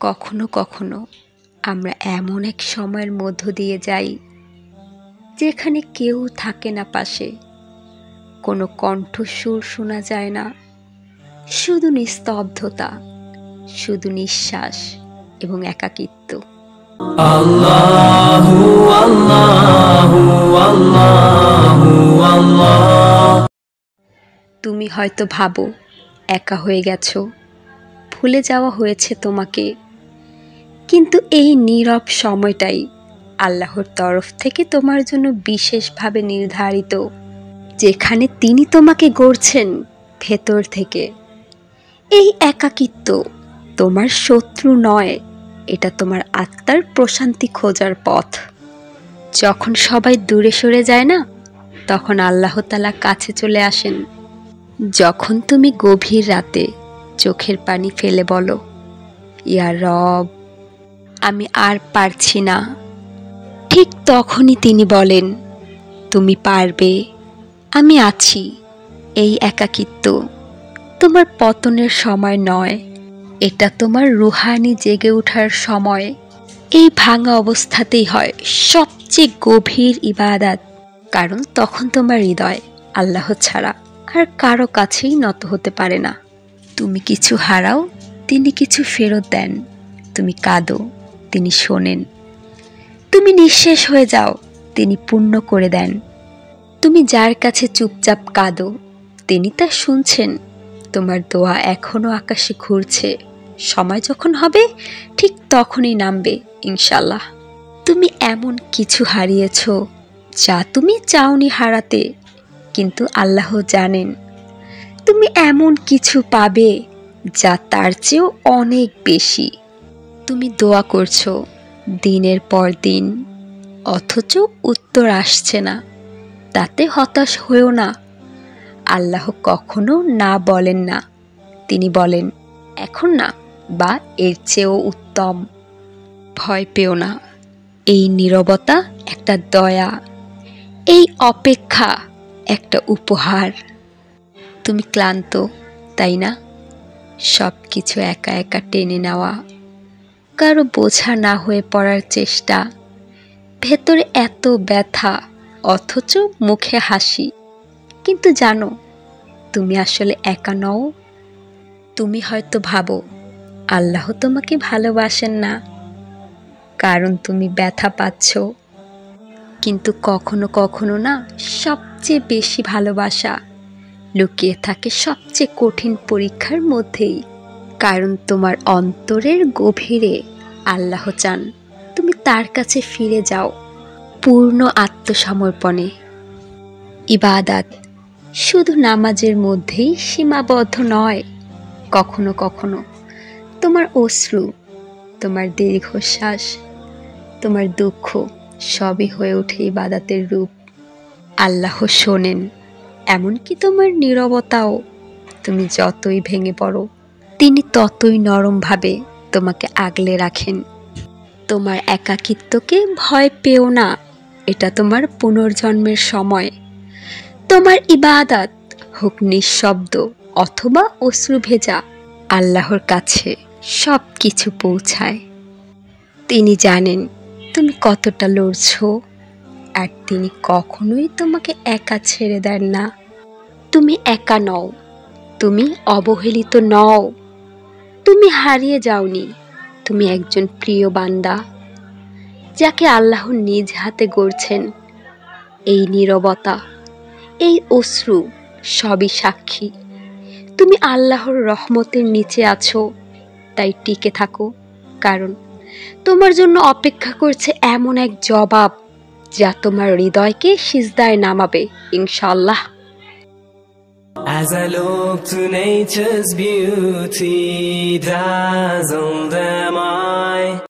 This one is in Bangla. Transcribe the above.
কখনো কখনো আমরা এমন এক সময়ের মধ্য দিয়ে যাই যেখানে কেউ থাকে না পাশে, কোনো কণ্ঠস্বর শোনা যায় না, শুধু নিস্তব্ধতা, শুধু নিঃশ্বাস এবং একাকিত্ব। আল্লাহু আল্লাহু আল্লাহু আল্লাহ। তুমি হয়তো ভাবো একা হয়ে গেছো, ভুলে যাওয়া হয়েছে তোমাকে, কিন্তু এই নীরব সময়টাই আল্লাহর তরফ থেকে তোমার জন্য বিশেষভাবে নির্ধারিত, যেখানে তিনি তোমাকে গড়ছেন ভেতর থেকে। এই একাকিত্ব তোমার শত্রু নয়, এটা তোমার আত্মার প্রশান্তি খোঁজার পথ। যখন সবাই দূরে সরে যায় না, তখন আল্লাহ তাআলা কাছে চলে আসেন। যখন তুমি গভীর রাতে চোখের পানি ফেলে বলো, ইয়া রব, আমি আর পারছি না, ঠিক তখনই তিনি বলেন, তুমি পারবে, আমি আছি। এই একাকিত্ব তোমার পতনের সময় নয়, এটা তোমার রুহানি জেগে ওঠার সময়। এই ভাঙা অবস্থাতেই হয় সবচেয়ে গভীর ইবাদত, কারণ তখন তোমার হৃদয় আল্লাহ ছাড়া আর কারো কাছেই নত হতে পারে না। তুমি কিছু হারাও, তিনি কিছু ফেরত দেন। তুমি কাঁদো, তিনি শোনেন। তুমি নিঃশেষ হয়ে যাও, তিনি পূর্ণ করে দেন। তুমি যার কাছে চুপচাপ কাঁদো, তিনি তা শুনছেন। তোমার দোয়া এখনো আকাশে ঘুরছে। সময় যখন হবে ঠিক তখনই নামবে ইনশাল্লাহ। তুমি এমন কিছু হারিয়েছ যা তুমি চাওনি হারাতে, কিন্তু আল্লাহ জানেন তুমি এমন কিছু পাবে যা তার চেয়েও অনেক বেশি। তুমি দোয়া করছো দিনের পর দিন, অথচ উত্তর আসছে না। তাতে হতাশ হয়েও না। আল্লাহ কখনো না বলেন না, তিনি বলেন এখন না, বা এর চেয়েও উত্তম। ভয় পেও না, এই নীরবতা একটা দয়া, এই অপেক্ষা একটা উপহার। তুমি ক্লান্ত, তাই না? সব কিছু একা একা টেনে নেওয়া, কারো বোঝা না হয়ে পড়ার চেষ্টা, ভেতরে এত ব্যথা অথচ মুখে হাসি। কিন্তু জানো, তুমি আসলে একা নও। তুমি হয়তো ভাবো আল্লাহ তোমাকে ভালোবাসেন না, কারণ তুমি ব্যথা পাচ্ছ। কিন্তু কখনো কখনো না, সবচেয়ে বেশি ভালোবাসা লুকিয়ে থাকে সবচেয়ে কঠিন পরীক্ষার মধ্যেই। কারণ তোমার অন্তরের গভীরে আল্লাহ চান তুমি তার কাছে ফিরে যাও পূর্ণ আত্মসমর্পণে। ইবাদত শুধু নামাজের মধ্যেই সীমাবদ্ধ নয়। কখনো কখনো তোমার অশ্রু, তোমার দীর্ঘশ্বাস, তোমার দুঃখ সবই হয়ে ওঠে ইবাদতের রূপ। আল্লাহ শোনেন, এমনকি তোমার নীরবতাও। তুমি যতই ভেঙে পড়ো, তিনি ততই নরমভাবে তোমাকে আগলে রাখেন। তোমার একাকিত্বকে ভয় পেও না, এটা তোমার পুনর্জন্মের সময়। তোমার ইবাদত হোক নিঃশব্দ অথবা অশ্রু ভেজা, আল্লাহর কাছে সব কিছু পৌঁছায়। তিনি জানেন তুমি কতটা লড়ছো, আর তিনি কখনোই তোমাকে একা ছেড়ে দেন না। তুমি একা নও, তুমি অবহেলিত নও, তুমি হারিয়ে যাওনি। তুমি একজন প্রিয় বান্দা, যাকে আল্লাহ নিজ হাতে গড়ছেন। এই নীরবতা, এই অশ্রু সবই সাক্ষী তুমি আল্লাহর রহমতের নিচে আছো। তাই টিকে থাকো, কারণ তোমার জন্য অপেক্ষা করছে এমন এক জবাব যা তোমার হৃদয়কে সিজদায় নামাবে ইনশাআল্লাহ। As I look to nature's beauty, dazzled am I.